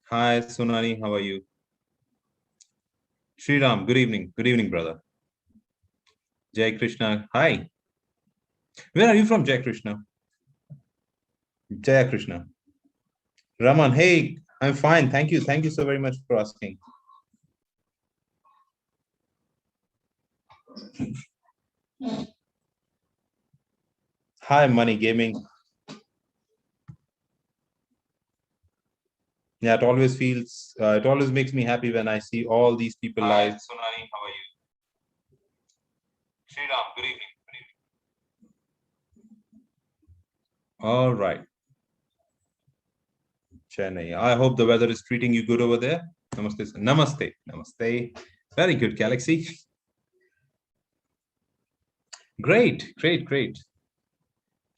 Hi, Sonali. How are you? Sri Ram, good evening. Good evening, brother. Jai Krishna. Hi. Where are you from, Jai Krishna? Jai Krishna. Raman, hey, I'm fine. Thank you. Thank you so very much for asking. Hi, Money Gaming. Yeah, it always makes me happy when I see all these people live. Hi, Sonali, how are you? Sri Ram, good evening. All right. Chennai. I hope the weather is treating you good over there. Namaste. Namaste. Namaste. Very good, Galaxy. Great, great, great.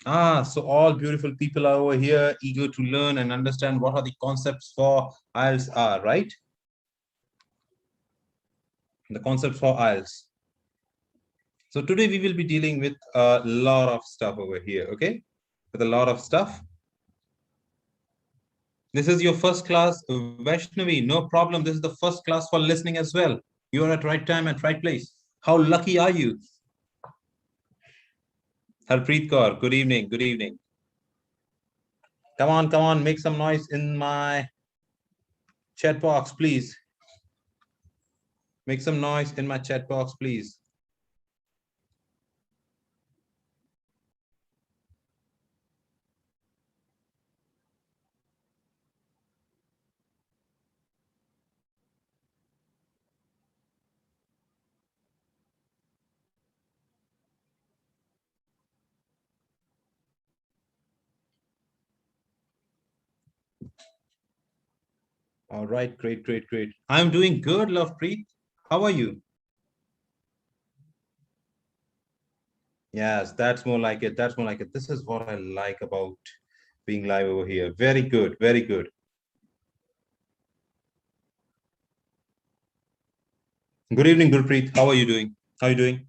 So all beautiful people are over here, eager to learn and understand what are the concepts for IELTS are, right? The concepts for IELTS. So today we will be dealing with a lot of stuff over here, okay? With a lot of stuff. This is your first class, Vaishnavi. No problem. This is the first class for listening as well. You are at right time and right place. How lucky are you? Harpreet Kaur, good evening. Good evening. Come on, make some noise in my chat box, please. Make some noise in my chat box, please. All right, great, great, great. I'm doing good, Lovepreet. How are you? Yes, that's more like it. That's more like it. This is what I like about being live over here. Very good, very good. Good evening, Gurpreet. How are you doing? How are you doing?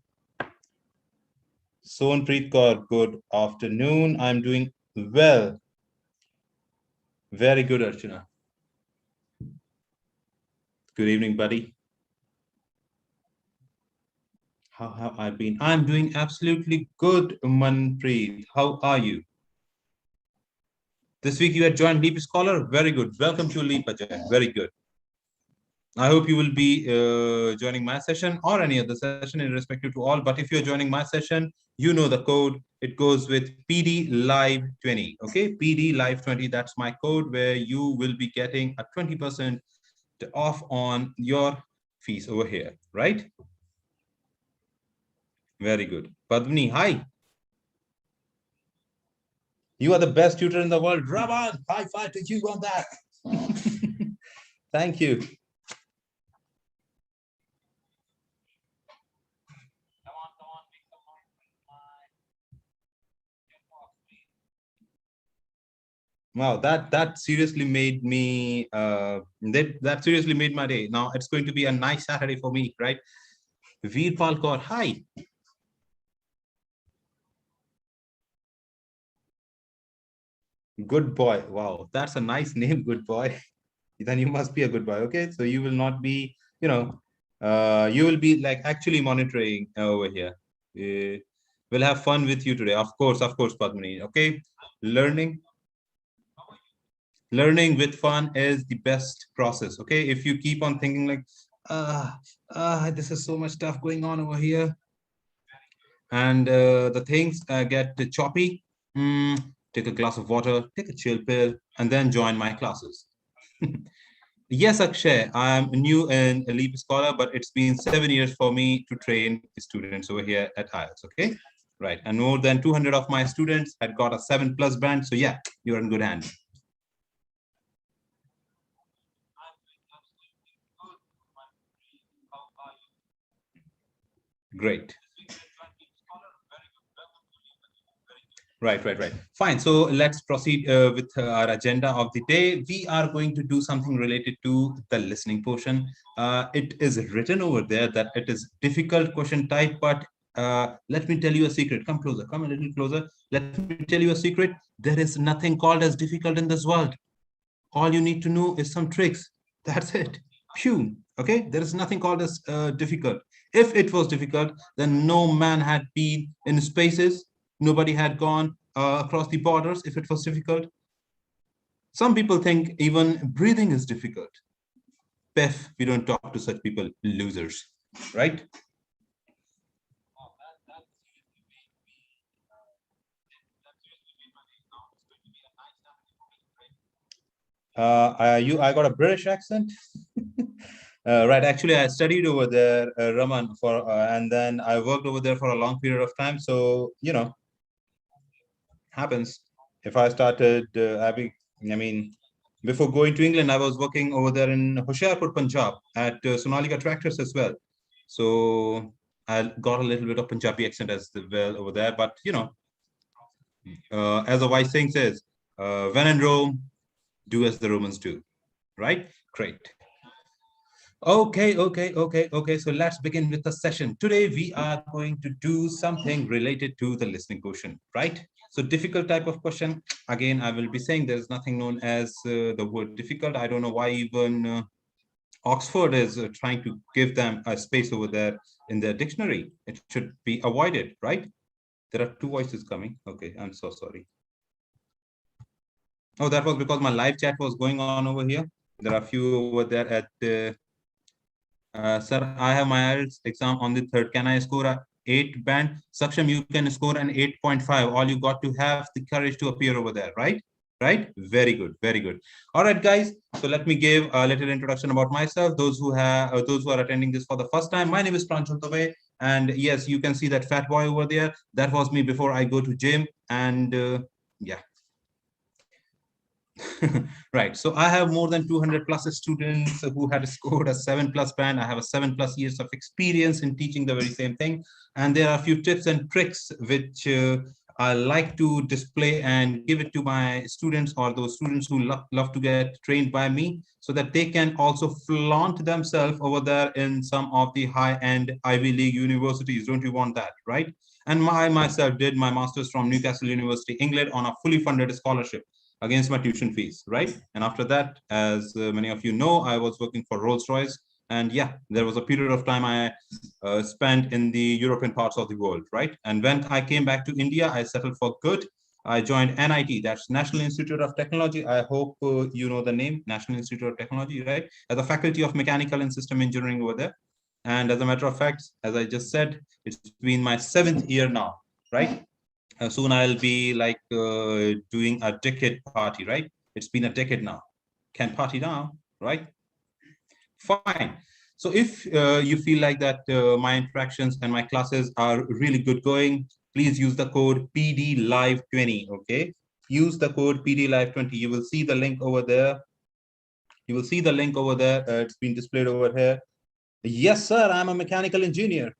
Sonpreet Kaur, good afternoon. I'm doing well. Very good, Archana. Good evening, buddy. How have I been? I'm doing absolutely good, Manpreet. How are you? This week you had joined LeapScholar. Very good. Welcome to Leap Ajay. Very good. I hope you will be joining my session or any other session in respective to all. But if you're joining my session, you know the code. It goes with PD Live 20. Okay, PD Live 20. That's my code where you will be getting a 20% off on your fees over here, right? Very good. Padmini, hi. You are the best tutor in the world. Raman, high five to you on that. Thank you. Wow, that seriously made me that seriously made my day. Now it's going to be a nice Saturday for me, right? Veerpal Kaur, hi. Good boy. Wow, that's a nice name, good boy. Then you must be a good boy. Okay, so you will not be, you will be like actually monitoring over here. We'll have fun with you today. Of course, Padmini. Okay, learning learning with fun is the best process. Okay, if you keep on thinking like this is so much stuff going on over here and the things get choppy, take a glass of water, take a chill pill, and then join my classes. Yes, Akshay, I'm new in Leap Scholar, but it's been 7 years for me to train students over here at IELTS. Okay, right, and more than 200 of my students had got a 7+ band, so yeah, you're in good hands. Great. Right. Fine. So let's proceed with our agenda of the day. We are going to do something related to the listening portion. It is written over there that it is difficult question type, but let me tell you a secret. Come closer. Come a little closer. Let me tell you a secret. There is nothing called as difficult in this world. All you need to know is some tricks. That's it. Phew. Okay, there is nothing called as difficult. If it was difficult, then no man had been in spaces. Nobody had gone across the borders if it was difficult. Some people think even breathing is difficult. Pef, we don't talk to such people, losers, right? I got a British accent. Right. Actually, I studied over there, Raman, and then I worked over there for a long period of time. So, happens. If I started I mean, before going to England, I was working over there in Hoshiarpur, Punjab at Sonalika Tractors as well. So I got a little bit of Punjabi accent as well over there. But, as a wise saying says, when in Rome, do as the Romans do. Right? Great. Okay. So let's begin with the session. Today, we are going to do something related to the listening question, right? So difficult type of question. Again, I will be saying there's nothing known as the word difficult. I don't know why even Oxford is trying to give them a space over there in their dictionary. It should be avoided, right? There are two voices coming. Okay, I'm so sorry. Oh, that was because my live chat was going on over here. There are a few over there at the sir, I have my IELTS exam on the 3rd. Can I score a 8 band? Saksham, you can score an 8.5. All you got to have the courage to appear over there, right? Right? Very good, very good. All right, guys. So let me give a little introduction about myself. Those who are attending this for the first time, my name is Pranjul Sir, and yes, you can see that fat boy over there. That was me before I go to gym, and yeah. Right. So I have more than 200 plus students who had scored a 7+ band. I have a 7+ years of experience in teaching the very same thing. And there are a few tips and tricks which I like to display and give it to my students or those students who love to get trained by me so that they can also flaunt themselves over there in some of the high-end Ivy League universities. Don't you want that, right? And I myself did my master's from Newcastle University, England on a fully funded scholarship against my tuition fees, right? And after that, as many of you know, I was working for Rolls-Royce. And yeah, there was a period of time I spent in the European parts of the world, right? And when I came back to India, I settled for good. I joined NIT, that's National Institute of Technology. I hope you know the name, National Institute of Technology, right? As a faculty of Mechanical and System Engineering over there. And as a matter of fact, as I just said, it's been my 7th year now, right? Soon I'll be like doing a decade party, right? It's been a decade now. Can party now, right? Fine. So if you feel like that my interactions and my classes are really good going, please use the code PDLive20, okay? Use the code PDLive20. You will see the link over there. You will see the link over there. It's been displayed over here. Yes, sir, I'm a mechanical engineer.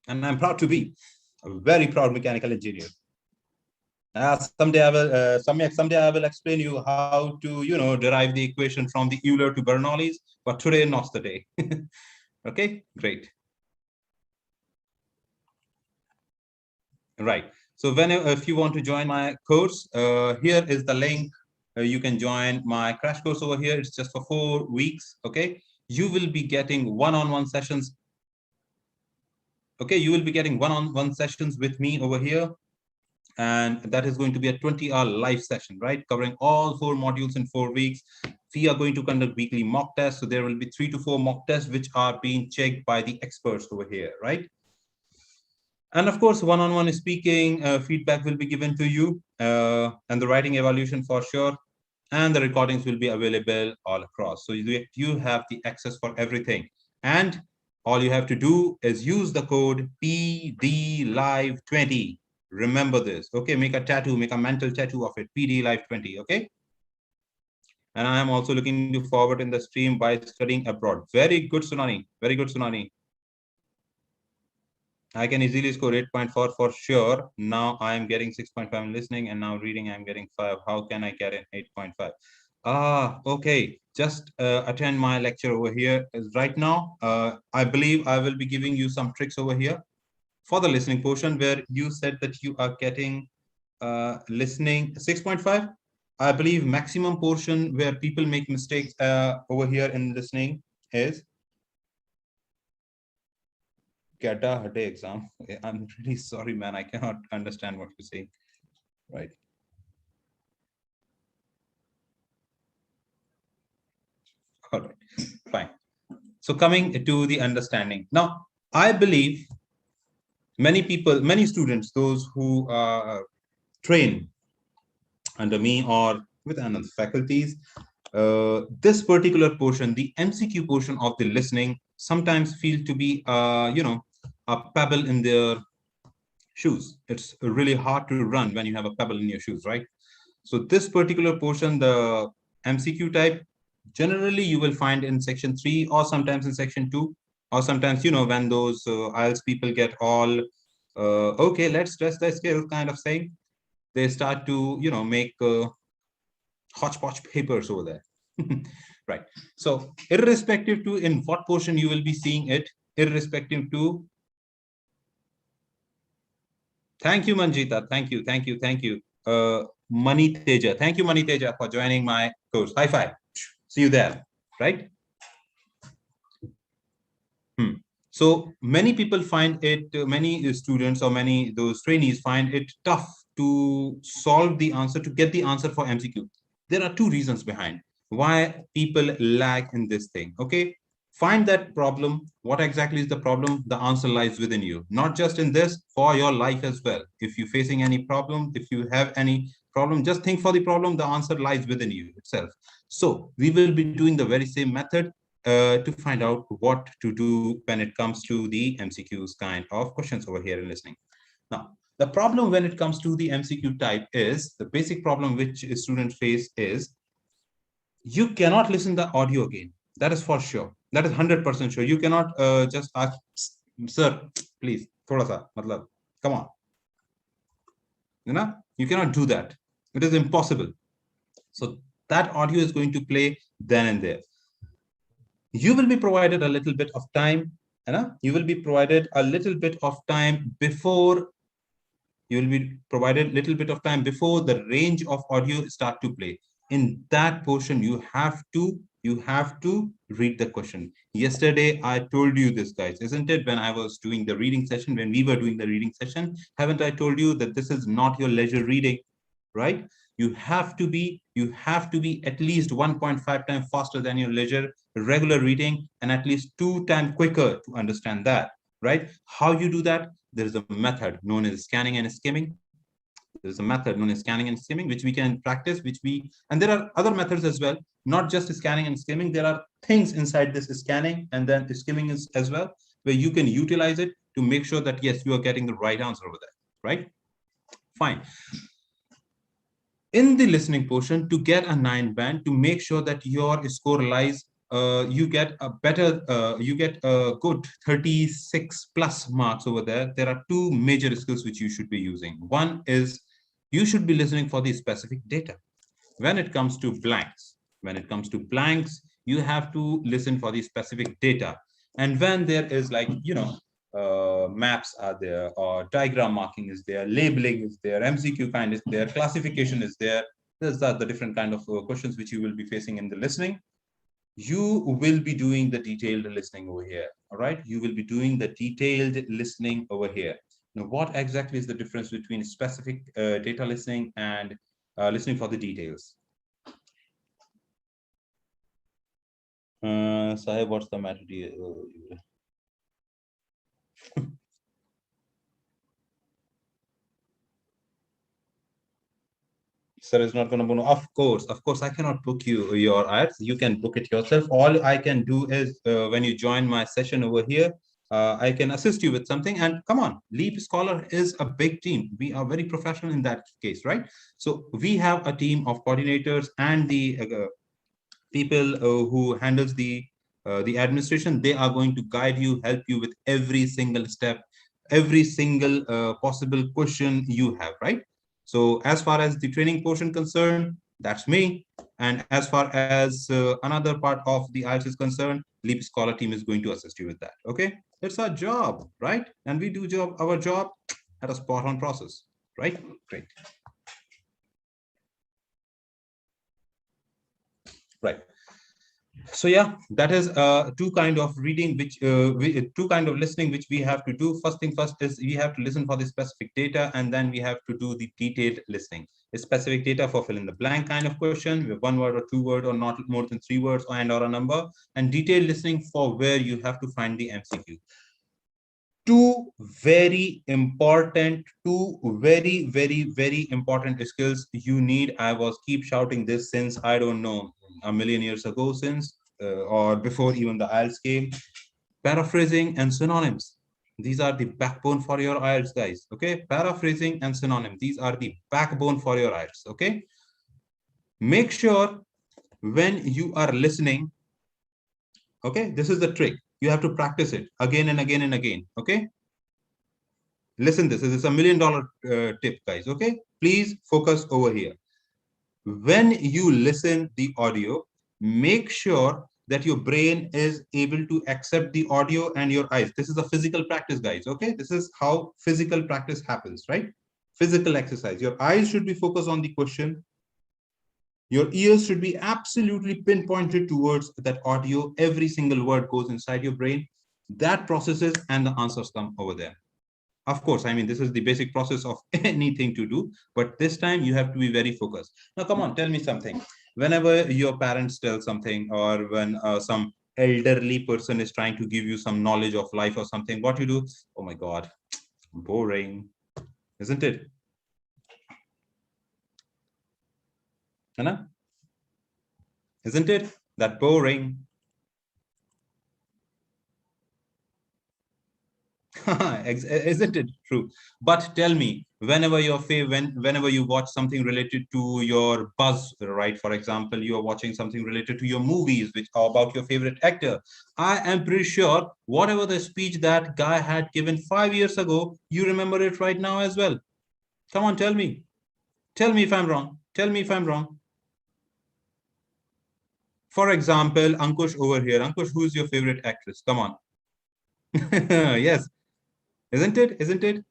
And I'm proud to be a very proud mechanical engineer. Someday I will explain you how to derive the equation from the Euler to Bernoulli's, but today not the day. Okay, great. Right. So if you want to join my course, here is the link. You can join my crash course over here. It's just for 4 weeks. Okay, you will be getting one-on-one sessions. Okay, you will be getting one-on-one sessions with me over here. And that is going to be a 20-hour live session, right? Covering all 4 modules in 4 weeks. We are going to conduct weekly mock tests. So there will be 3 to 4 mock tests, which are being checked by the experts over here, right? And of course, one-on-one speaking, feedback will be given to you and the writing evaluation for sure. And the recordings will be available all across. So you have the access for everything. And all you have to do is use the code PDLive20. Remember this, okay? Make a tattoo, make a mental tattoo of it, PDLive20, okay? And I am also looking forward in the stream by studying abroad. Very good, Sunani. Very good, Sunani. I can easily score 8.4 for sure. Now I am getting 6.5 in listening, and now reading I'm getting 5. How can I get an 8.5? Okay. Just attend my lecture over here. Right now, I believe I will be giving you some tricks over here for the listening portion, where you said that you are getting listening 6.5. I believe maximum portion where people make mistakes over here in listening is Gada Hade exam. I'm really sorry, man. I cannot understand what you're saying. Right. All right. Fine. So coming to the understanding. Now, I believe many people, many students, those who train under me or with another faculties, this particular portion, the MCQ portion of the listening, sometimes feel to be, a pebble in their shoes. It's really hard to run when you have a pebble in your shoes, right? So this particular portion, the MCQ type, generally you will find in section 3 or sometimes in section 2, or sometimes, when those IELTS people get all, okay, let's test the skill kind of thing, they start to, make hodgepodge papers over there. Right. So irrespective to in what portion you will be seeing it, irrespective to. Thank you, Manjita. Thank you. Thank you. Thank you. Mani Teja. Thank you, Mani Teja, for joining my course. High five. See you there. Right. So many people find it, many students or many those trainees find it tough to solve the answer, to get the answer for MCQ. There are two reasons behind why people lag in this thing. Okay. Find that problem. What exactly is the problem? The answer lies within you, not just in this, for your life as well. If you're facing any problem, if you have any problem, just think for the problem. The answer lies within you itself. So we will be doing the very same method to find out what to do when it comes to the MCQs kind of questions over here in listening. Now, the problem when it comes to the MCQ type is the basic problem which students face is you cannot listen the audio again. That is for sure. That is 100% sure. You cannot just ask, sir, please, thoda sa, matlab, come on. You cannot do that. It is impossible. So that audio is going to play then and there. You will be provided a little bit of time. You will be provided a little bit of time before you will be provided a little bit of time before the range of audio start to play. In that portion, you have to read the question. Yesterday, I told you this, guys, isn't it? When I was doing the reading session, when we were doing the reading session, haven't I told you that this is not your leisure reading, right? You have to be at least 1.5 times faster than your leisure regular reading and at least 2 times quicker to understand that, right? How you do that? There is a method known as scanning and skimming. There's a method known as scanning and skimming, which we can practice, and there are other methods as well, not just scanning and skimming. There are things inside this scanning and then skimming as well, where you can utilize it to make sure that, yes, you are getting the right answer over there, right? Fine. In the listening portion, to get a 9 band, to make sure that your score lies, you get a good 36 plus marks over there. There are two major skills which you should be using. One is you should be listening for the specific data. When it comes to blanks, you have to listen for the specific data. And when there is like, maps are there, or diagram marking is there, labeling is there, MCQ kind is there, classification is there. Those are the different kind of questions which you will be facing in the listening. You will be doing the detailed listening over here. All right. You will be doing the detailed listening over here. Now, what exactly is the difference between specific data listening and listening for the details? Sahib, what's the matter? Sir is not going to book. Of course, I cannot book you your IELTS. You can book it yourself. All I can do is when you join my session over here, I can assist you with something. And come on, LeapScholar is a big team. We are very professional in that case, right? So we have a team of coordinators and the people who handles the administration. They are going to guide you, help you with every single step, every single possible question you have, right? So as far as the training portion concerned, that's me. And as far as another part of the IELTS is concerned, LeapScholar team is going to assist you with that. Okay, it's our job, right? And we do our job at a spot on process, right? Great. right? So yeah, that is two kind of reading which two kind of listening which we have to do. First thing first is we have to listen for the specific data, and then we have to do the detailed listening. A specific data for fill in the blank kind of question with one word or two word or not more than three words or a number, and detailed listening for where you have to find the MCQ. Two very important skills you need. I was keep shouting this since I don't know a million years ago, since or before even the IELTS came. Paraphrasing and synonyms, these are the backbone for your IELTS, guys. Okay, paraphrasing and synonym, these are the backbone for your IELTS. Okay, make sure when you are listening, okay, this is the trick, you have to practice it again and again and again. Okay, listen, this is a $1 million tip, guys. Okay, please focus over here. When you listen the audio, make sure that your brain is able to accept the audio and your eyes. This is a physical practice, guys. Okay, this is how physical practice happens, right? Physical exercise. Your eyes should be focused on the question. Your ears should be absolutely pinpointed towards that audio. Every single word goes inside your brain. That processes and the answers come over there. Of course, I mean, this is the basic process of anything to do, but this time you have to be very focused. Now, come on, tell me something. Whenever your parents tell something, or when some elderly person is trying to give you some knowledge of life or something, what you do? Oh my God, boring, isn't it? Anna? Isn't it that boring? Isn't it true? But tell me, whenever you watch something related to your buzz, right? For example, you are watching something related to your movies, which are about your favorite actor. I am pretty sure whatever the speech that guy had given 5 years ago, you remember it right now as well. Come on, tell me. Tell me if I'm wrong. Tell me if I'm wrong. For example, Ankush over here. Ankush, who's your favorite actress? Come on. Yes. Isn't it? Isn't it?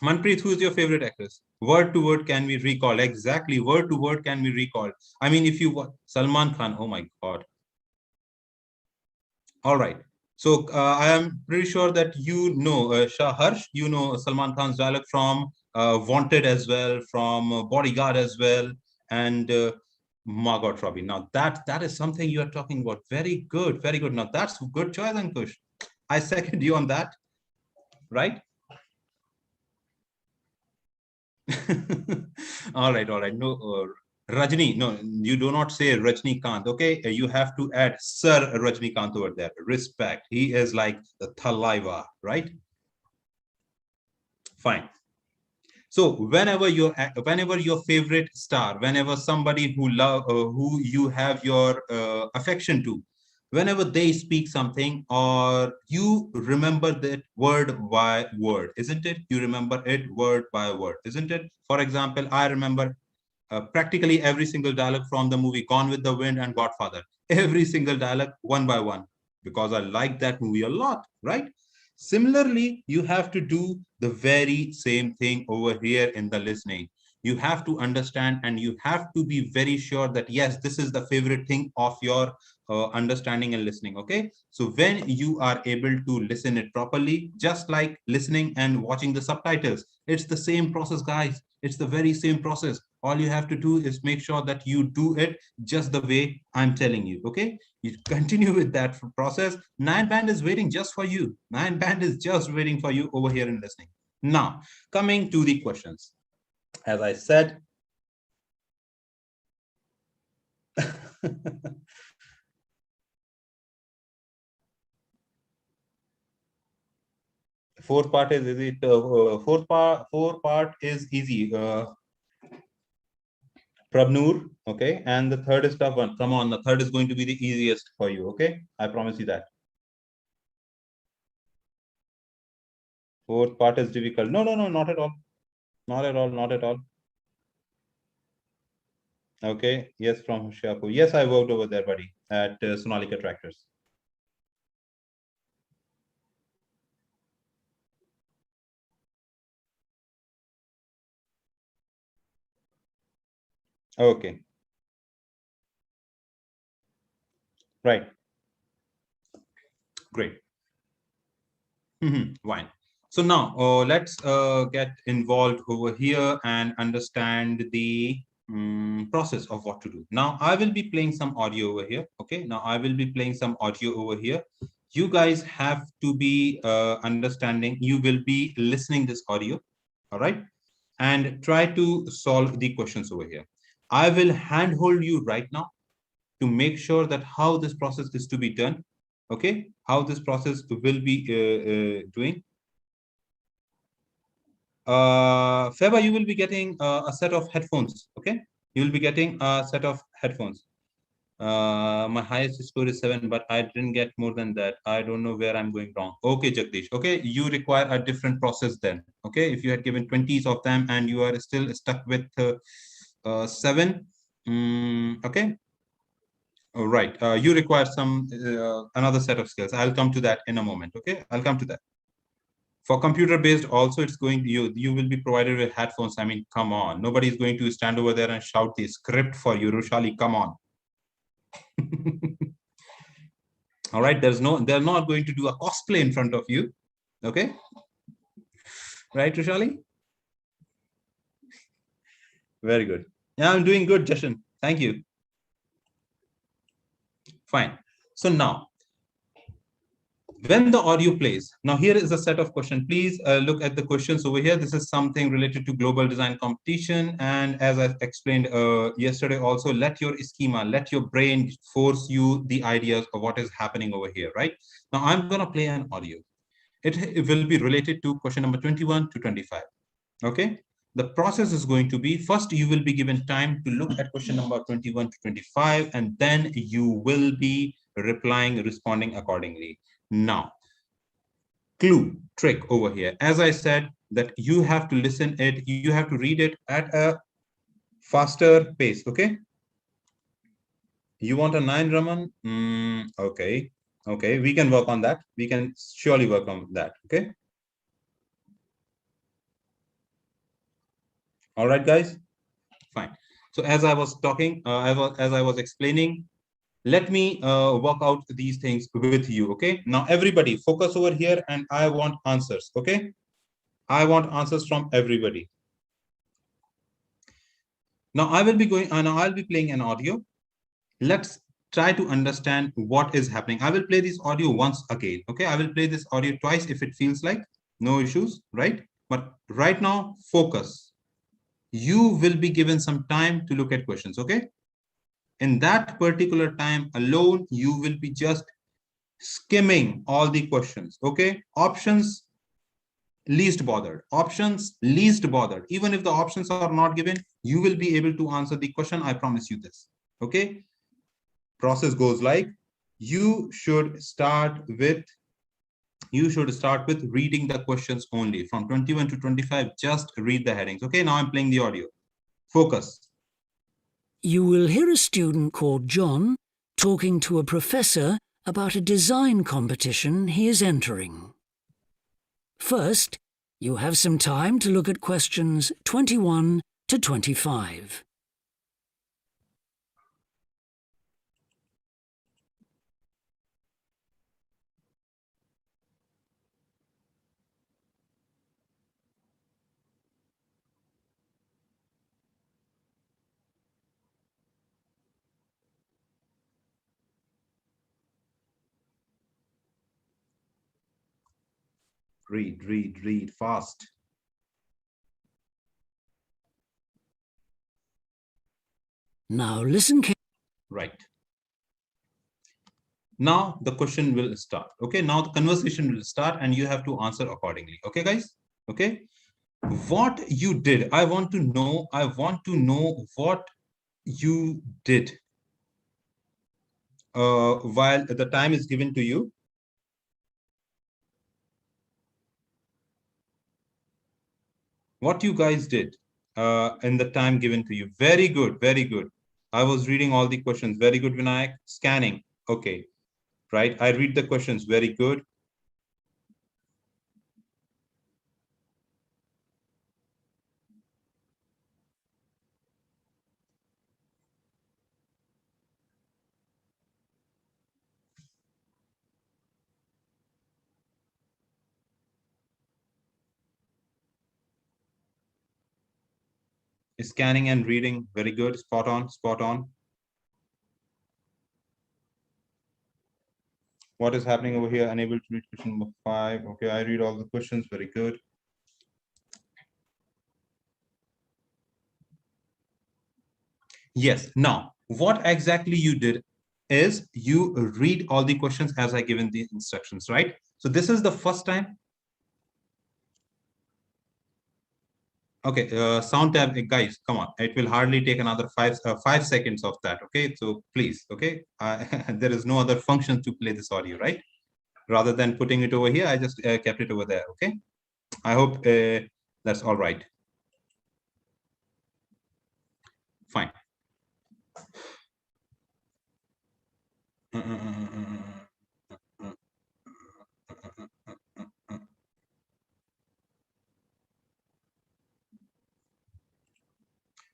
Manpreet, who's your favorite actress? Word to word can we recall? Exactly, word to word can we recall? I mean, if you Salman Khan, oh my God. All right. So I am pretty sure that you know Shah Harsh, you know Salman Khan's dialogue from Wanted as well, from Bodyguard as well, and Margot Robbie. Now that is something you are talking about. Very good, very good. Now that's a good choice, Ankush. I second you on that, right? All right, all right. No, Rajni, no, you do not say Rajnikant, okay? You have to add Sir Rajnikant over there. Respect. He is like the Thalaiva, right? Fine. So whenever your favorite star, whenever somebody who you have your affection to, whenever they speak something, or you remember that word by word, isn't it? You remember it word by word, isn't it? For example, I remember practically every single dialogue from the movie Gone with the Wind and Godfather. Every single dialogue, one by one, because I like that movie a lot, right? Similarly, you have to do the very same thing over here in the listening. You have to understand and you have to be very sure that, yes, this is the favorite thing of your understanding and listening. Okay. So when you are able to listen it properly, just like listening and watching the subtitles, it's the same process, guys. It's the very same process. All you have to do is make sure that you do it just the way I'm telling you. Okay. You continue with that process. 9 band is waiting just for you. 9 band is just waiting for you over here in listening. Now, coming to the questions. As I said, fourth part is easy. Fourth part is easy. Prabnur, okay, and the third is tough one. Come on, the third is going to be the easiest for you. Okay, I promise you that. Fourth part is difficult. No, no, no, not at all. Not at all. Not at all. Okay. Yes, from Hoshiarpur. Yes, I worked over there, buddy, at Sonalika Tractors. Okay. right? Great. Fine. So now let's get involved over here and understand the process of what to do. Now I will be playing some audio over here. Okay. Now I will be playing some audio over here. You guys have to be understanding. You will be listening this audio. All right. And try to solve the questions over here. I will handhold you right now to make sure that how this process is to be done. Okay. How this process will be doing. Feba, you will be getting a set of headphones. Okay, you will be getting a set of headphones. My highest score is 7, but I didn't get more than that. I don't know where I'm going wrong. Okay, Jagdish. Okay, you require a different process then. Okay, if you had given 20s of them and you are still stuck with 7, okay. All right, you require some another set of skills. I'll come to that in a moment. Okay, I'll come to that. For computer based also, it's going, you will be provided with headphones. I mean, come on, nobody's going to stand over there and shout the script for you, Rushali, come on. All right, they're not going to do a cosplay in front of you. Okay, right, Rushali? Very good. Yeah, I'm doing good, Jashan. Thank you. Fine. So now when the audio plays, now here is a set of questions. Please look at the questions over here. This is something related to global design competition. And as I explained yesterday also, let your schema, let your brain force you the ideas of what is happening over here, right? Now I'm going to play an audio. It will be related to question number 21 to 25. Okay. The process is going to be, first you will be given time to look at question number 21 to 25, and then you will be responding accordingly. Now, clue, trick over here. As I said, that you have to listen it, you have to read it at a faster pace, okay? You want a 9, Raman? Okay, okay, we can work on that. We can surely work on that, okay? All right, guys, fine. So as I was talking, as I was explaining, let me work out these things with you. Okay, now everybody focus over here and I want answers. Okay, I want answers from everybody. Now I will be going, now I'll be playing an audio. Let's try to understand what is happening. I will play this audio once again. Okay, I will play this audio twice if it feels like, no issues, right? But right now, focus. You will be given some time to look at questions. Okay, in that particular time alone, you will be just skimming all the questions. Okay, options, least bothered. Options, least bothered. Even if the options are not given, you will be able to answer the question. I promise you this. Okay, process goes like, you should start with reading the questions only from 21 to 25. Just read the headings. Okay, now I'm playing the audio. Focus. You will hear a student called John talking to a professor about a design competition he is entering. First, you have some time to look at questions 21 to 25. Read fast. Now listen. Right. Now the question will start. Okay, now the conversation will start and you have to answer accordingly. Okay, guys? Okay. What you did, I want to know what you did while the time is given to you. What you guys did in the time given to you. Very good, very good. I was reading all the questions. Very good, Vinayak. Scanning. Okay, right. I read the questions. Very good. Scanning and reading, very good, spot on, spot on. What is happening over here? Unable to read question number 5. Okay, I read all the questions, very good. Yes, now, what exactly you did is you read all the questions as I given the instructions, right? So this is the first time. Okay, sound tab, guys, come on. It will hardly take another 5 seconds of that. Okay, so please, okay. There is no other function to play this audio, right? Rather than putting it over here, I just kept it over there. Okay, I hope that's all right. Fine.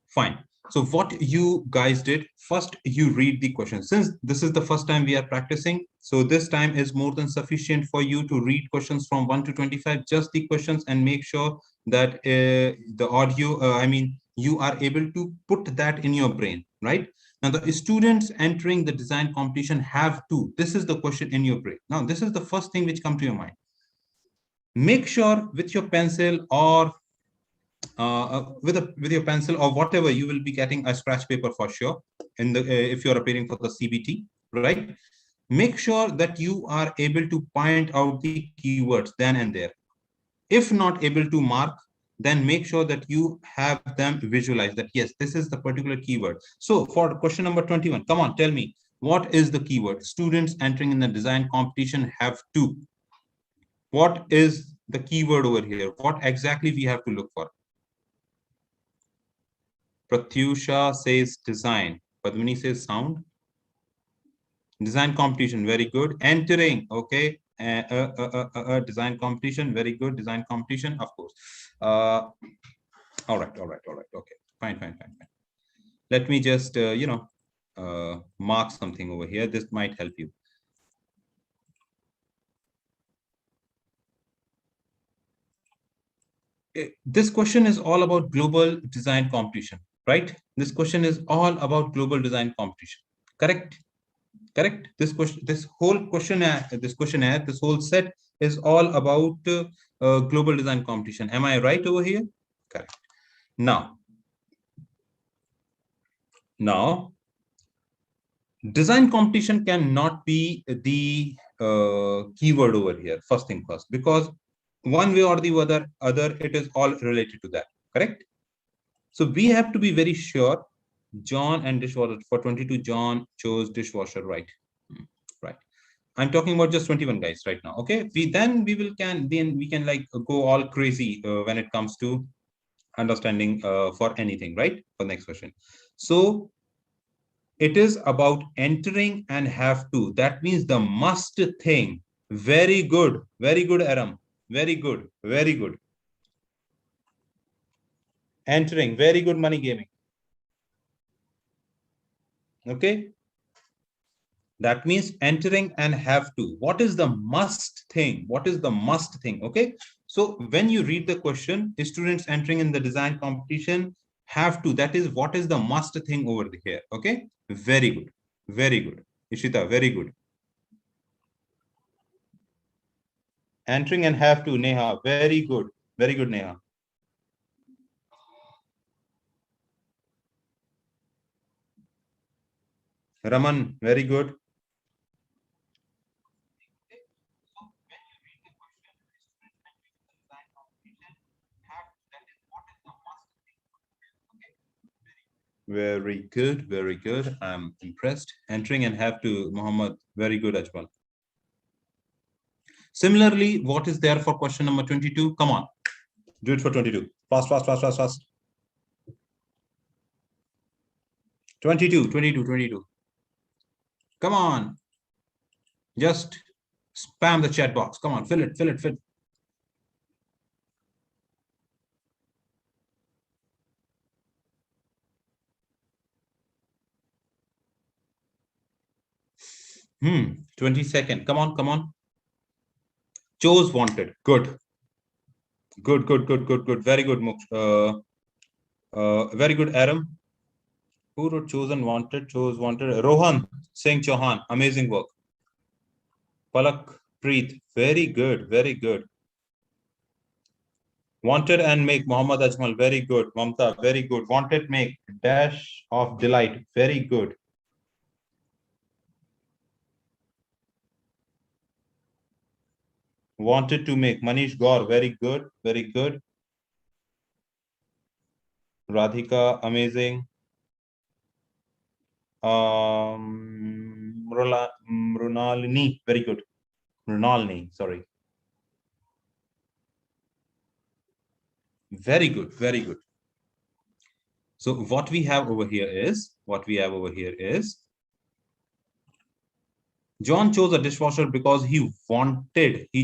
Fine. So what you guys did, first you read the question. Since this is the first time we are practicing, so this time is more than sufficient for you to read questions from 1 to 25, just the questions, and make sure that the audio, I mean, you are able to put that in your brain, right? Now, the students entering the design competition have to, this is the question in your brain. Now, this is the first thing which comes to your mind. Make sure with your pencil or with your pencil or whatever, you will be getting a scratch paper for sure in the if you're appearing for the CBT, right? Make sure that you are able to point out the keywords then and there. If not able to mark, then make sure that you have them visualize that, yes, this is the particular keyword. So for question number 21, come on, tell me, what is the keyword? Students entering in the design competition have to. What is the keyword over here? What exactly we have to look for? Pratyusha says design. Padmini says sound. Design competition, very good. Entering, okay. Design competition, very good. Design competition, of course. All right. Okay, fine. Let me just, mark something over here. This might help you. This question is all about global design competition, right? This question is all about global design competition. Correct? This question, this whole questionnaire, this whole set is all about global design competition. Am I right over here? Correct. Now, design competition cannot be the keyword over here. First thing first, because one way or the other, it is all related to that. Correct. So we have to be very sure. John and dishwasher for 22. John chose dishwasher, right? Right. I'm talking about just 21 guys right now. Okay. We can like go all crazy when it comes to understanding for anything, right? For next question. So it is about entering and have to. That means the must thing. Very good, Aram. Very good. Entering, very good, Money Gaming. Okay. That means entering and have to. What is the must thing? Okay. So when you read the question, students entering in the design competition have to. That is what is the must thing over here. Okay. Very good. Ishita, very good. Entering and have to, Neha. Very good, Neha. Raman, very good. Very good. I'm impressed. Entering and have to, Muhammad, very good as well. Similarly, what is there for question number 22? Come on, do it for 22. Fast. 22. Come on. Just spam the chat box. Come on, fill it. 20 seconds. Come on. Chose wanted. Good. Very good, Very good, Adam. Who wrote chosen wanted? Chose wanted. Rohan Singh Chauhan. Amazing work. Palak Preet. Very good. Very good. Wanted and make. Muhammad Ajmal. Very good. Mamta. Very good. Wanted make. Dash of delight. Very good. Wanted to make. Manish Gaur. Very good. Very good. Radhika. Amazing. Runalini. Very good. Runalini. Sorry. Very good. Very good. So what we have over here is, John chose a dishwasher because he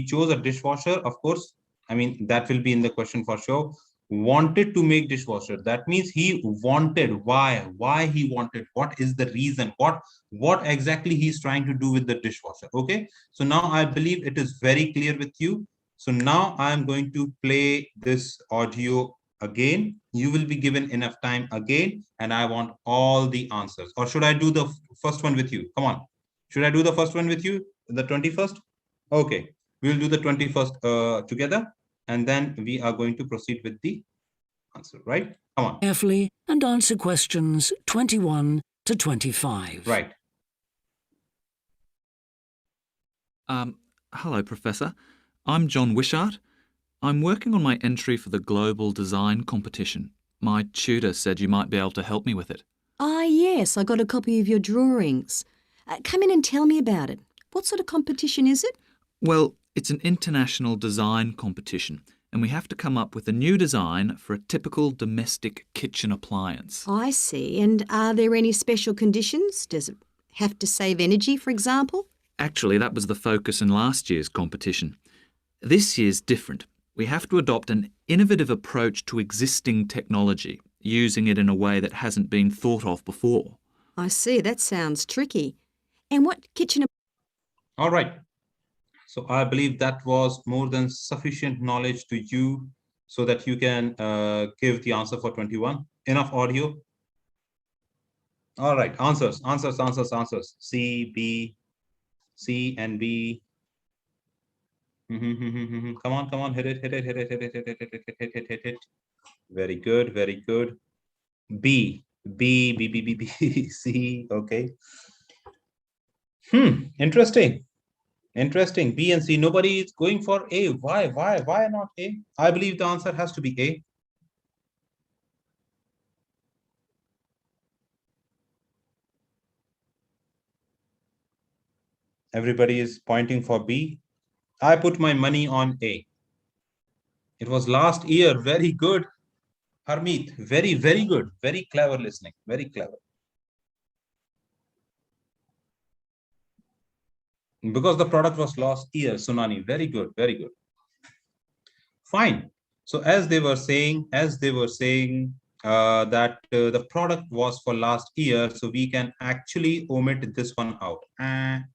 chose a dishwasher. Of course, I mean, that will be in the question for sure. Wanted to make dishwasher. That means he wanted. Why he wanted? What is the reason? What exactly he's trying to do with the dishwasher? Okay. So now I believe it is very clear with you. So now I'm going to play this audio again. You will be given enough time again, and I want all the answers. Or should I do the first one with you? Come on. Should I do the first one with you? The 21st? Okay. We'll do the 21st together, and then we are going to proceed with the answer, right? Come on. Carefully and answer questions 21 to 25. Right. Hello, Professor. I'm John Wishart. I'm working on my entry for the Global Design Competition. My tutor said you might be able to help me with it. Ah, yes, I got a copy of your drawings. Come in and tell me about it. What sort of competition is it? Well, it's an international design competition, and we have to come up with a new design for a typical domestic kitchen appliance. I see. And are there any special conditions? Does it have to save energy, for example? Actually, that was the focus in last year's competition. This year's different. We have to adopt an innovative approach to existing technology, using it in a way that hasn't been thought of before. I see. That sounds tricky. And what kitchen... All right. So I believe that was more than sufficient knowledge to you so that you can give the answer for 21. Enough audio. All right. Answers. C, B, C and B. Come on. Hit it. Very good. B, C. Okay. Interesting. B and C. Nobody is going for A. Why not A? I believe the answer has to be A. Everybody is pointing for B. I put my money on A. It was last year. Very good. Harmeet, very good. Very clever listening. Very clever. Because the product was last year, Sunani. Very good. Fine. So as they were saying that the product was for last year, so we can actually omit this one out.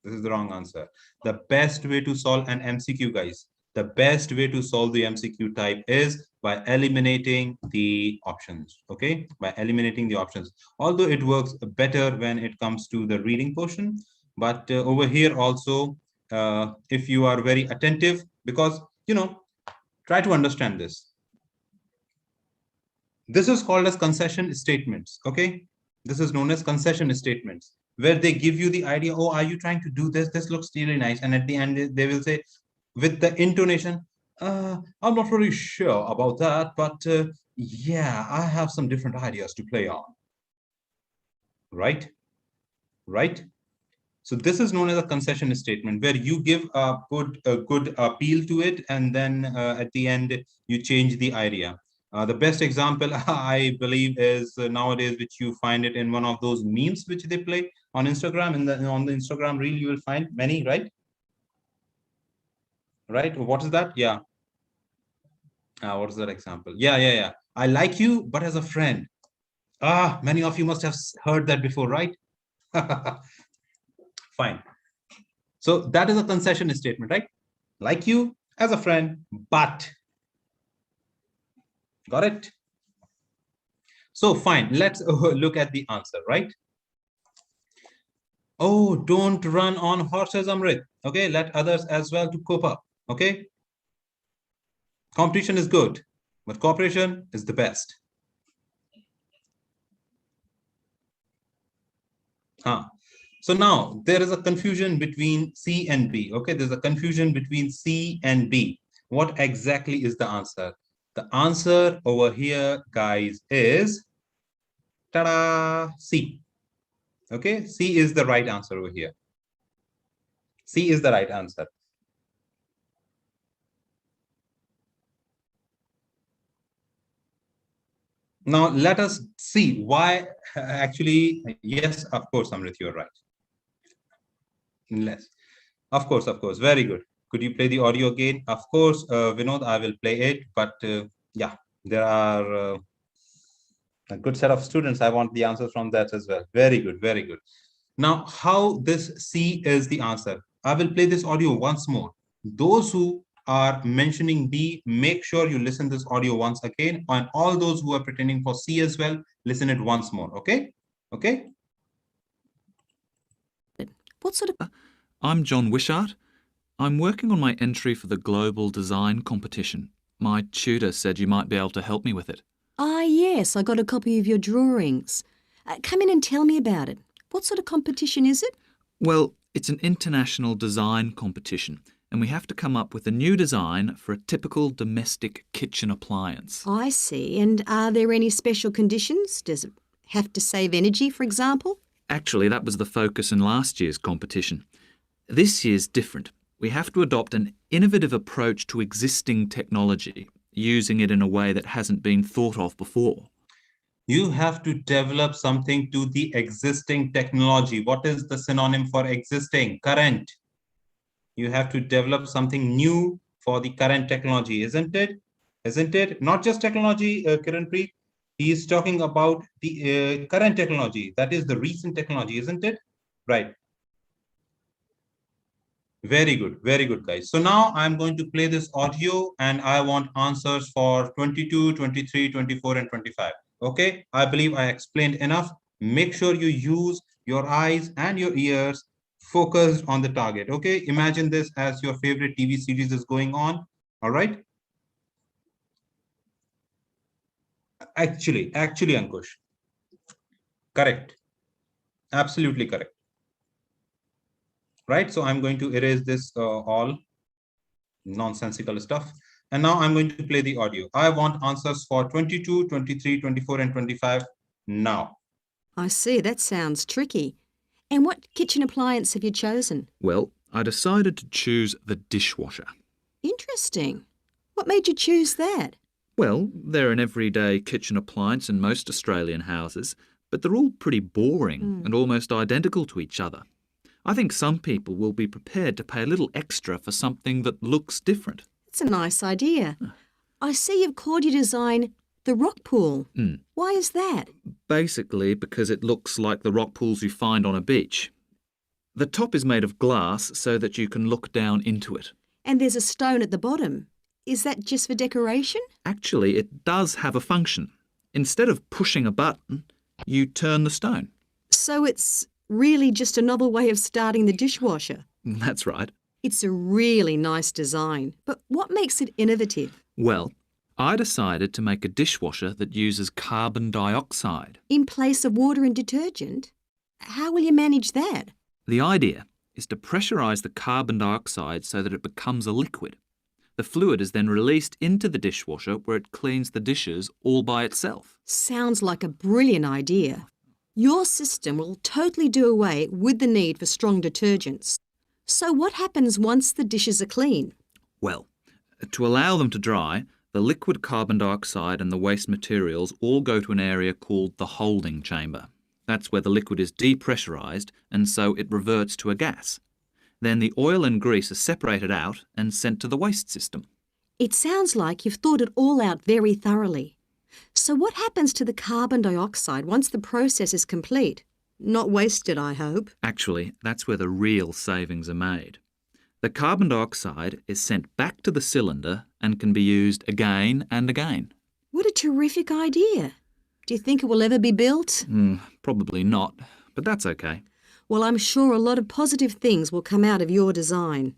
This is the wrong answer. The best way to solve an MCQ, guys, the best way to solve the MCQ type is by eliminating the options. Okay, by eliminating the options. Although it works better when it comes to the reading portion, but over here also, if you are very attentive, because try to understand this. This is called as concession statements. Okay, this is known as concession statements, where they give you the idea. Oh, are you trying to do this? This looks really nice, and at the end they will say, with the intonation, I'm not really sure about that, but yeah, I have some different ideas to play on. Right. So this is known as a concession statement, where you give a good appeal to it, and then at the end you change the idea. The best example I believe is nowadays, which you find it in one of those memes which they play on Instagram. On the Instagram reel, you will find many, right? Right. What is that? Yeah. What is that example? Yeah. I like you, but as a friend. Many of you must have heard that before, right? Fine. So that is a concession statement, right? Like you as a friend, but. Got it? So fine, let's look at the answer, right? Oh, don't run on horses, Amrit. Okay, let others as well to cope up. Okay, competition is good, but cooperation is the best. So now there is a confusion between C and B. Okay, there's a confusion between C and B. What exactly is the answer? The answer over here, guys, is ta-da, C. Okay, C is the right answer over here. C is the right answer. Now let us see why. Actually, yes, of course, Amrit, you're right. Less. Of course, very good. Could you play the audio again? Of course, Vinod, I will play it, but yeah, there are a good set of students. I want the answers from that as well. Very good, very good. Now, how this C is the answer? I will play this audio once more. Those who are mentioning B, make sure you listen this audio once again, and all those who are pretending for C as well, listen it once more, okay? Okay? What sort of... I'm John Wishart. I'm working on my entry for the Global Design Competition. My tutor said you might be able to help me with it. Ah, yes, I got a copy of your drawings. Come in and tell me about it. What sort of competition is it? Well, it's an international design competition, and we have to come up with a new design for a typical domestic kitchen appliance. I see. And are there any special conditions? Does it have to save energy, for example? Actually, that was the focus in last year's competition. This year's different. We have to adopt an innovative approach to existing technology, using it in a way that hasn't been thought of before. You have to develop something to the existing technology. What is the synonym for existing? Current. You have to develop something new for the current technology, isn't it? Isn't it? Not just technology, Kiranpreet. He is talking about the current technology. That is the recent technology, isn't it? Right. Very good, guys. So now I'm going to play this audio and I want answers for 22, 23, 24, and 25. Okay, I believe I explained enough. Make sure you use your eyes and your ears focused on the target. Okay, imagine this as your favorite TV series is going on. All right. Actually, Ankush. Correct. Absolutely correct. Right. So I'm going to erase this all nonsensical stuff. And now I'm going to play the audio. I want answers for 22, 23, 24, and 25 now. I see. That sounds tricky. And what kitchen appliance have you chosen? Well, I decided to choose the dishwasher. Interesting. What made you choose that? Well, they're an everyday kitchen appliance in most Australian houses, but they're all pretty boring and almost identical to each other. I think some people will be prepared to pay a little extra for something that looks different. It's a nice idea. I see you've called your design the rock pool. Why is that? Basically because it looks like the rock pools you find on a beach. The top is made of glass so that you can look down into it. And there's a stone at the bottom. Is that just for decoration? Actually, it does have a function. Instead of pushing a button, you turn the stone. So it's really just a novel way of starting the dishwasher. That's right. It's a really nice design, but what makes it innovative? Well, I decided to make a dishwasher that uses carbon dioxide. In place of water and detergent? How will you manage that? The idea is to pressurise the carbon dioxide so that it becomes a liquid. The fluid is then released into the dishwasher where it cleans the dishes all by itself. Sounds like a brilliant idea. Your system will totally do away with the need for strong detergents. So what happens once the dishes are clean? Well, to allow them to dry, the liquid carbon dioxide and the waste materials all go to an area called the holding chamber. That's where the liquid is depressurised and so it reverts to a gas. Then the oil and grease are separated out and sent to the waste system. It sounds like you've thought it all out very thoroughly. So what happens to the carbon dioxide once the process is complete? Not wasted, I hope. Actually, that's where the real savings are made. The carbon dioxide is sent back to the cylinder and can be used again and again. What a terrific idea. Do you think it will ever be built? Probably not, but that's okay. Well, I'm sure a lot of positive things will come out of your design.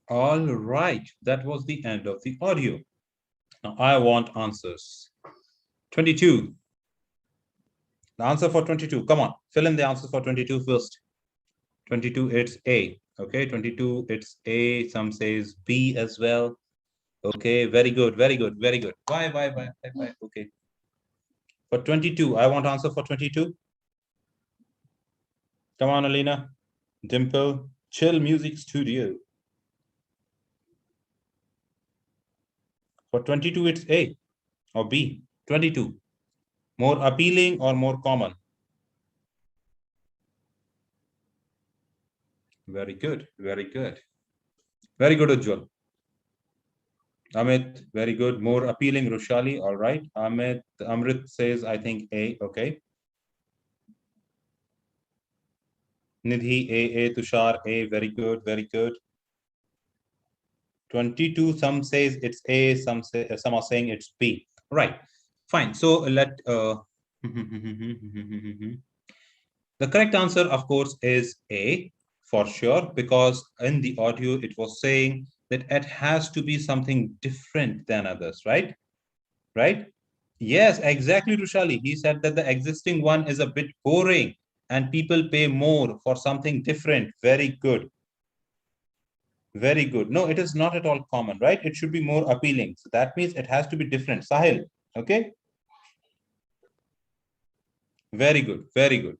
All right, that was the end of the audio. Now I want answers. 22. The answer for 22. Come on, fill in the answers for 22 first. 22, it's A. Okay, 22, it's A. Some says B as well. Okay, very good, very good, very good. Why? Okay. For 22, I want answer for 22. Come on, Alina. Dimple, Chill Music Studio. For 22, it's A or B. 22. More appealing or more common? Very good, very good. Very good, Ujjwal. Amit, very good. More appealing, Rushali. All right. Amrit says, I think A. Okay. Nidhi, A. Tushar, A. Very good, very good. 22, some says it's A, some are saying it's B. Right. Fine. So let the correct answer, of course, is A for sure, because in the audio it was saying that it has to be something different than others, right? Right? Yes, exactly, Rushali. He said that the existing one is a bit boring and people pay more for something different. Very good. Very good. No, it is not at all common, right? It should be more appealing. So that means it has to be different. Sahil, okay? Very good. Very good.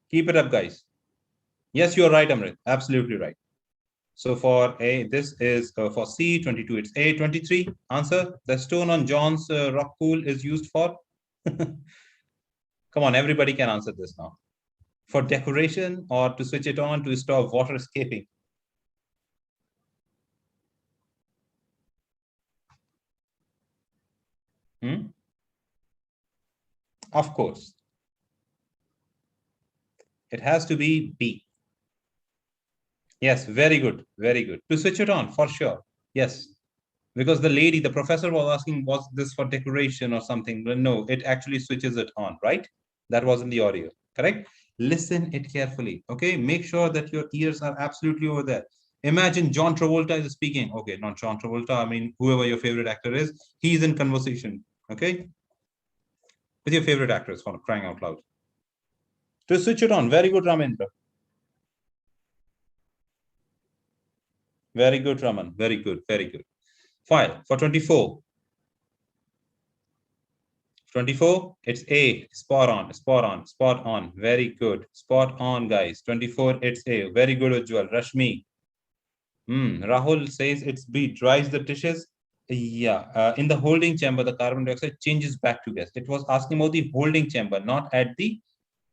Keep it up, guys. Yes, you're right, Amrit. Absolutely right. So for A, this is for C, 22, it's A. 23, answer. The stone on John's rock pool is used for? Come on, everybody can answer this now. For decoration or to switch it on to stop water escaping? Of course. It has to be B. Yes, very good, very good. To switch it on, for sure. Yes, because the lady, the professor was asking, was this for decoration or something? But no, it actually switches it on, right? That was in the audio, correct? Listen it carefully, okay? Make sure that your ears are absolutely over there. Imagine John Travolta is speaking. Okay, not John Travolta. I mean, whoever your favorite actor is, he's in conversation, okay? With your favorite actors, for crying out loud. To switch it on, very good, Ramendra. Very good, Raman. Very good, very good. File for 24. 24, it's A. Spot on, spot on, spot on. Very good. Spot on, guys. 24, it's A. Very good, Ujjwal. Rashmi. Rahul says it's B. Dries the dishes. Yeah. In the holding chamber, the carbon dioxide changes back to gas. It was asking about the holding chamber, not at the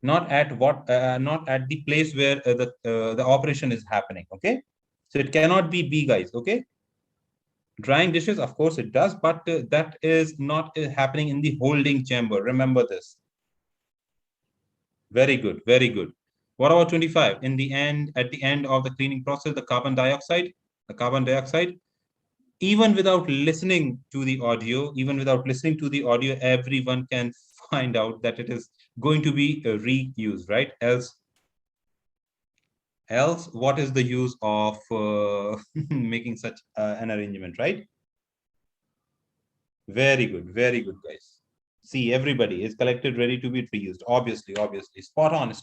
place where the operation is happening. Okay. So it cannot be B, guys. Okay. Drying dishes, of course it does, but that is not happening in the holding chamber. Remember this. Very good, very good. What about 25? In the end, at the end of the cleaning process, the carbon dioxide, even without listening to the audio, everyone can find out that it is going to be reused, right? Else, what is the use of making such an arrangement, right? Very good, guys. See, everybody is collected, ready to be reused. Obviously. Spot on.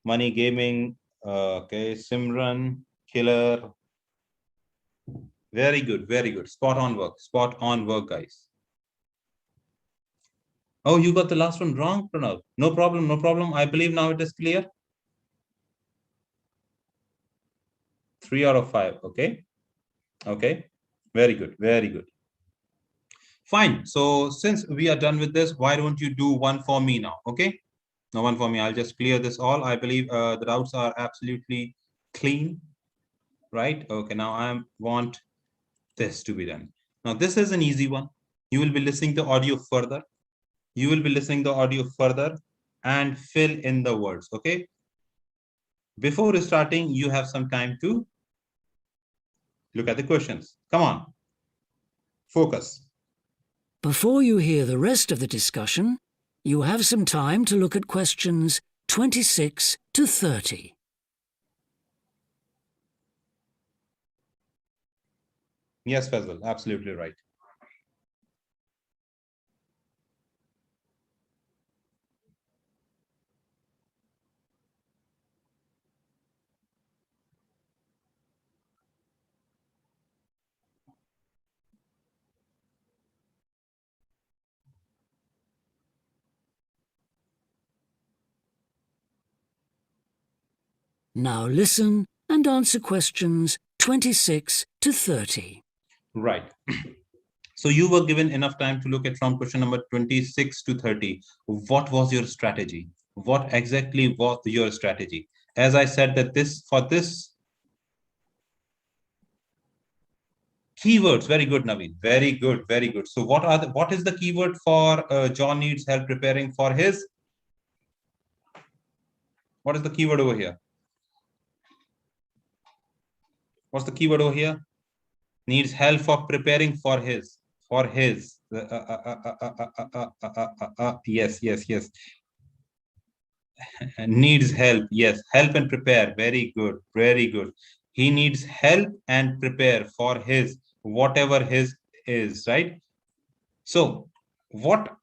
Money Gaming, okay, Simran, Killer. Very good. Spot on work, guys. Oh, you got the last one wrong, Pranav. No problem. I believe now it is clear. 3 out of 5, okay? Okay, very good. Fine. So since we are done with this, why don't you do one for me now? Okay. Now one for me. I'll just clear this all. I believe the doubts are absolutely clean, right? Okay. Now I want this to be done. Now this is an easy one. You will be listening to audio further. And fill in the words. Okay. Before starting, you have some time to look at the questions. Come on. Focus. Before you hear the rest of the discussion, you have some time to look at questions 26 to 30. Yes, Fazal, absolutely right. Now listen and answer questions 26 to 30. Right. So you were given enough time to look at from question number 26 to 30. What was your strategy? What exactly was your strategy? As I said that for this keywords, very good, Naveen. Very good, very good. So what is the keyword for John needs help preparing for his? What is the keyword over here? What's the keyword over here? Needs help for preparing for his. Yes. Needs help. Yes, help and prepare. Very good, very good. He needs help and prepare for his, whatever his is, right? So what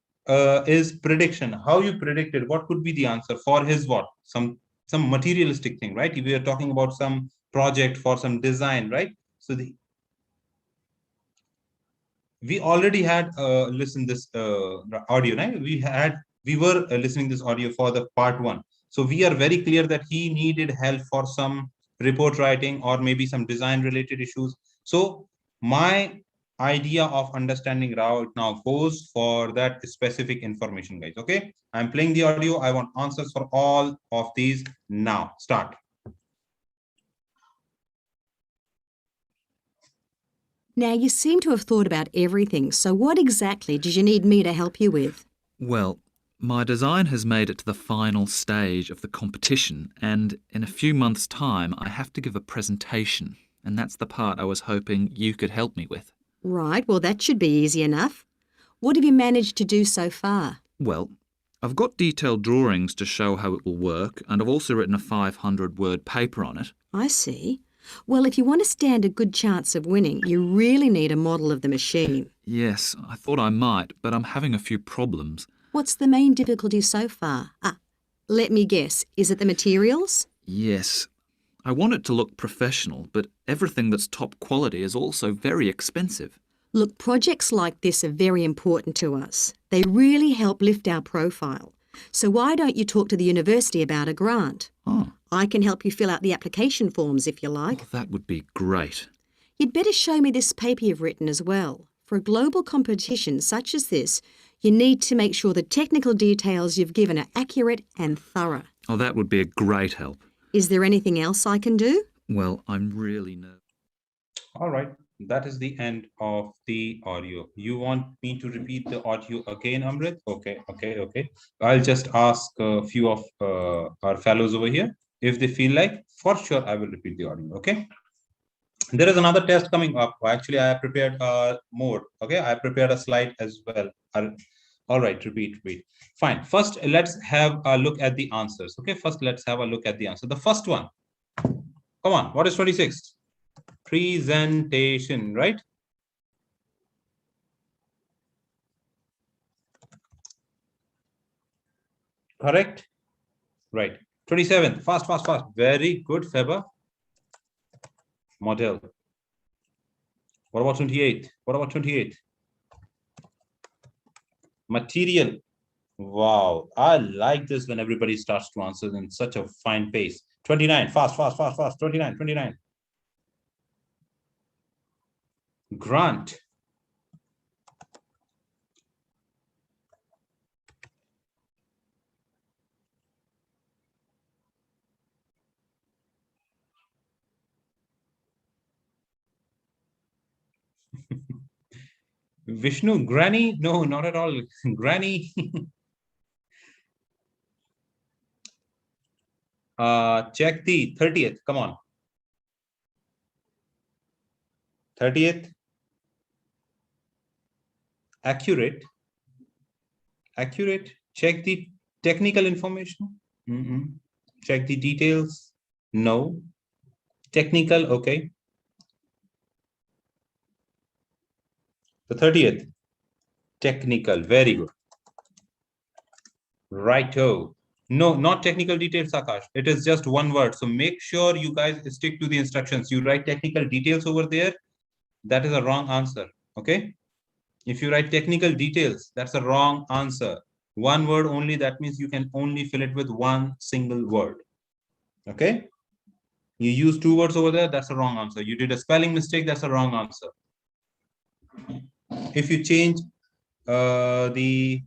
is prediction? How you predicted? What could be the answer for his what? Some materialistic thing, right? If we are talking about some project for some design, right? So we already had listened this audio, right? We were listening this audio for the part 1. So we are very clear that he needed help for some report writing or maybe some design related issues. So my idea of understanding right now goes for that specific information, guys. Okay, I'm playing the audio. I want answers for all of these now. Start. Now, you seem to have thought about everything, so what exactly did you need me to help you with? Well, my design has made it to the final stage of the competition, and in a few months' time, I have to give a presentation, and that's the part I was hoping you could help me with. Right, well, that should be easy enough. What have you managed to do so far? Well, I've got detailed drawings to show how it will work, and I've also written a 500-word paper on it. I see. Well, if you want to stand a good chance of winning, you really need a model of the machine. Yes, I thought I might, but I'm having a few problems. What's the main difficulty so far? Let me guess. Is it the materials? Yes. I want it to look professional, but everything that's top quality is also very expensive. Look, projects like this are very important to us. They really help lift our profile. So why don't you talk to the university about a grant? Oh. I can help you fill out the application forms if you like. Oh, that would be great. You'd better show me this paper you've written as well. For a global competition such as this, you need to make sure the technical details you've given are accurate and thorough. Oh, that would be a great help. Is there anything else I can do? Well, I'm really nervous. All right. That is the end of the audio. You want me to repeat the audio again, Amrit? Okay. I'll just ask a few of our fellows over here. If they feel like, for sure, I will repeat the audio. Okay. There is another test coming up. Actually, I have prepared more. Okay. I prepared a slide as well. All right. Repeat. Fine. First, let's have a look at the answers. Okay. First, let's have a look at the answer. The first one. Come on. What is 26? Presentation, right? Correct? Right. 27. Fast. Very good, Feba. Model. What about 28? Material. Wow. I like this when everybody starts to answer in such a fine pace. 29. Fast. 29. Grant. Vishnu, granny? No, not at all. Granny. Check the 30th. Come on. 30th. Accurate. Accurate. Check the technical information. Check the details. No. Technical, okay. The 30th. Technical, very good. Righto. No, not technical details, Akash. It is just one word. So make sure you guys stick to the instructions. You write technical details over there. That is a wrong answer. Okay. If you write technical details, that's a wrong answer. One word only, that means you can only fill it with one single word. Okay. You use two words over there, that's a wrong answer. You did a spelling mistake, that's a wrong answer. If you change the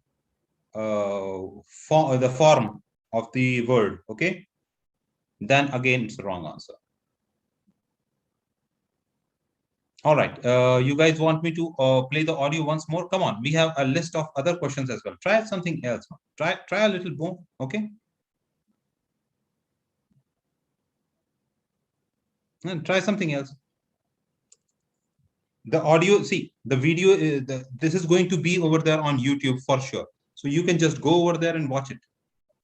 form of the word, okay, then again it's the wrong answer. All right, you guys want me to play the audio once more? Come on, we have a list of other questions as well. Try something else. Try a little more, okay? And try something else. The audio, see, the video, this is going to be over there on YouTube for sure. So you can just go over there and watch it.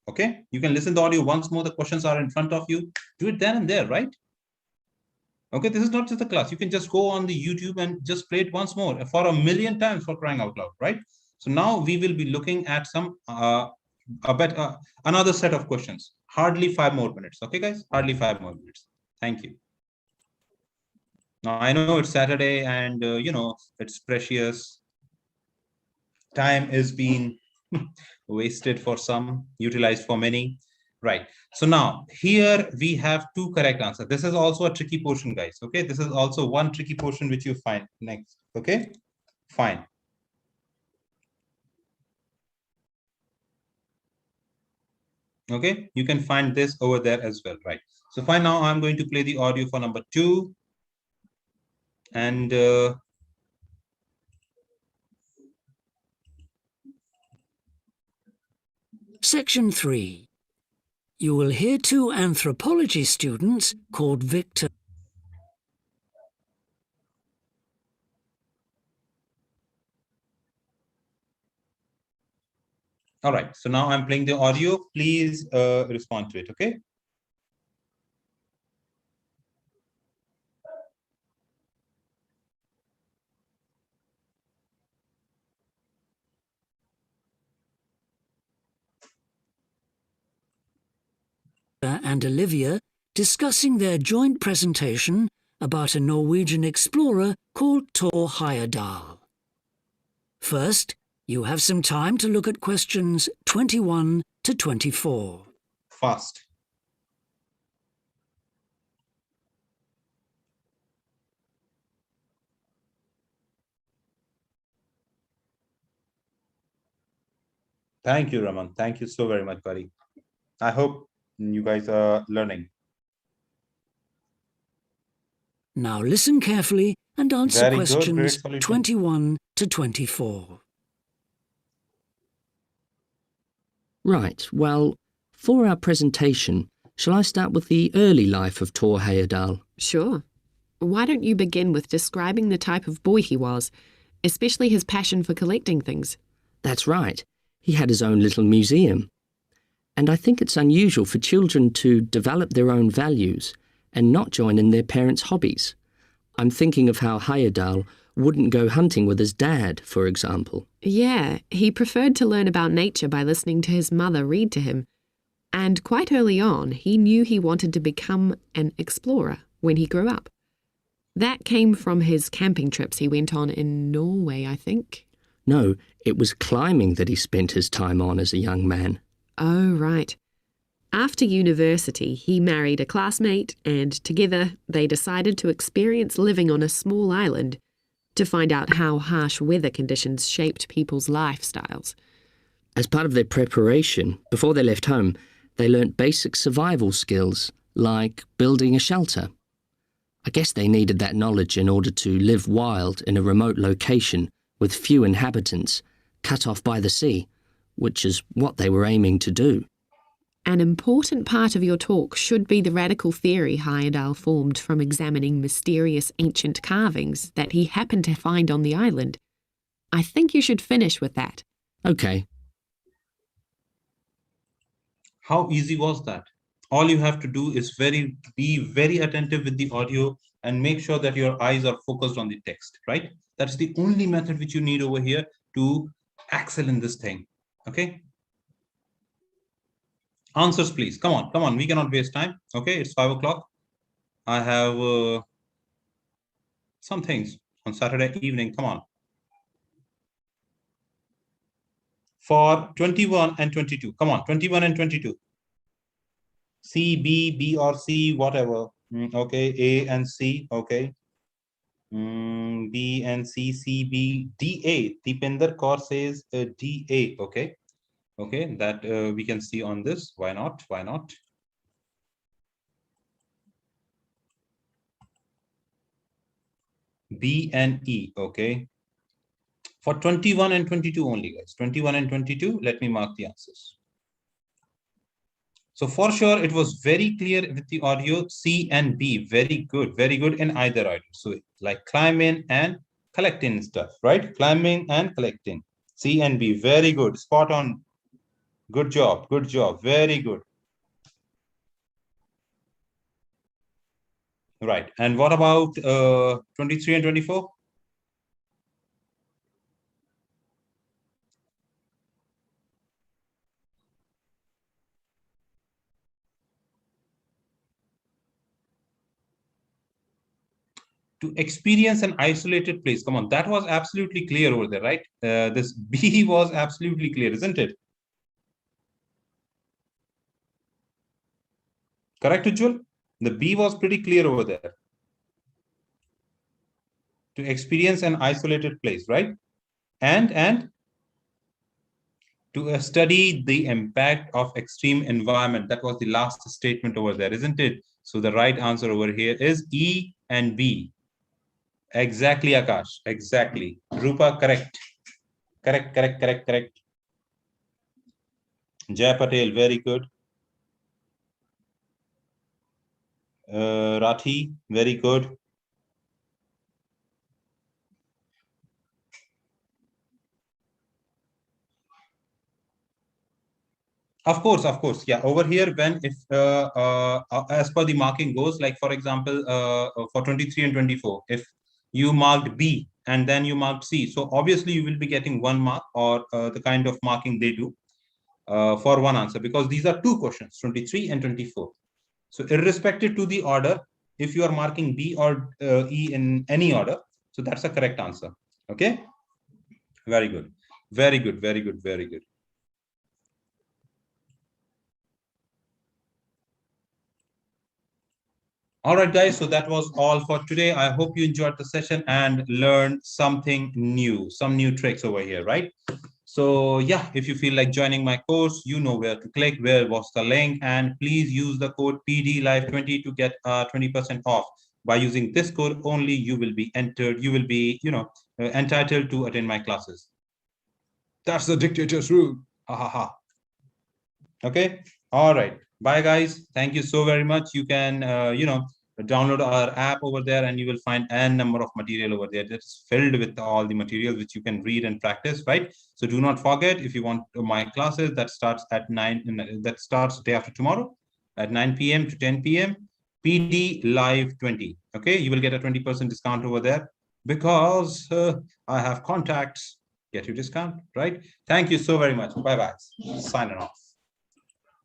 Okay, you can listen to the audio once more. The questions are in front of you. Do it then and there, right? Okay, this is not just a class. You can just go on the YouTube and just play it once more for 1,000,000 times, for crying out loud, right? So now we will be looking at some another set of questions. Hardly 5 more minutes. Okay, guys, hardly 5 more minutes. Thank you. Now I know it's Saturday and you know, it's precious. Time is being wasted for some, utilized for many. Right. So now here we have 2 correct answers. This is also a tricky portion, guys. Okay. This is also one tricky portion which you find next. Okay. Fine. Okay. You can find this over there as well. Right. So fine. Now I'm going to play the audio for number 2. And Section 3. You will hear 2 anthropology students called Victor. all right. So now I'm playing the audio. Please respond to it. Okay. And Olivia discussing their joint presentation about a Norwegian explorer called Thor Heyerdahl. First, you have some time to look at questions 21 to 24. Fast. Thank you, Raman. Thank you so very much, buddy. I hope you guys are learning. Now listen carefully and answer Very good, questions great solution. 21 to 24. Right, well, for our presentation, shall I start with the early life of Thor Heyerdahl? Sure. Why don't you begin with describing the type of boy he was, especially his passion for collecting things? That's right. He had his own little museum. And I think it's unusual for children to develop their own values and not join in their parents' hobbies. I'm thinking of how Heyerdahl wouldn't go hunting with his dad, for example. Yeah, he preferred to learn about nature by listening to his mother read to him. And quite early on, he knew he wanted to become an explorer when he grew up. That came from his camping trips he went on in Norway, I think. No, it was climbing that he spent his time on as a young man. Oh, right. After university, he married a classmate and together they decided to experience living on a small island to find out how harsh weather conditions shaped people's lifestyles. As part of their preparation, before they left home, they learnt basic survival skills, like building a shelter. I guess they needed that knowledge in order to live wild in a remote location with few inhabitants, cut off by the sea, which is what they were aiming to do. An important part of your talk should be the radical theory Heyerdahl formed from examining mysterious ancient carvings that he happened to find on the island. I think you should finish with that. Okay. How easy was that? All you have to do is be very attentive with the audio and make sure that your eyes are focused on the text, right? That's the only method which you need over here to excel in this thing. Okay. Answers, please. Come on, come on. We cannot waste time. Okay, it's 5 o'clock. I have some things on Saturday evening. Come on. For 21 and 22. Come on, 21 and 22. C, B or C, whatever. Okay, A and C. Okay. B and C, C, B, D, A. Deepinder Kaur says D, A. Okay. Okay, that we can see on this. Why not? Why not? B and E. Okay. For 21 and 22 only, guys. 21 and 22. Let me mark the answers. So for sure, it was very clear with the audio. C and B, very good in either order. So like climbing and collecting stuff, right? Climbing and collecting. C and B, very good, spot on. Good job, very good. Right, and what about 23 and 24? To experience an isolated place. Come on, that was absolutely clear over there, right? This B was absolutely clear, isn't it? Correct, Ujjwal? The B was pretty clear over there. To experience an isolated place, right? And to study the impact of extreme environment. That was the last statement over there, isn't it? So the right answer over here is E and B. Exactly, Akash. Exactly. Rupa, correct. Correct. Jay Patel, very good. Rathi, very good. Of course. Yeah, over here, when if as per the marking goes, like for example, for 23 and 24, if you marked B and then you marked C, so obviously you will be getting 1 mark or the kind of marking they do for one answer, because these are 2 questions, 23 and 24. So irrespective to the order, if you are marking B or E in any order, so that's a correct answer. Okay. Very good. All right, guys. So that was all for today. I hope you enjoyed the session and learned something new, some new tricks over here, right? So yeah, if you feel like joining my course, you know where to click, where was the link, and please use the code PDLive20 to get 20% off. By using this code only, you will be entered, you will be, entitled to attend my classes. That's the dictator's rule. Ha ha ha. Okay. All right. Bye, guys. Thank you so very much. You can, download our app over there and you will find n number of material over there that's filled with all the materials which you can read and practice, right? So do not forget, if you want my classes, that starts at 9, that starts day after tomorrow at 9 p.m. to 10 p.m. PD Live 20. Okay, you will get a 20% discount over there because I have contacts. Get your discount, right? Thank you so very much. Bye-bye. Signing off.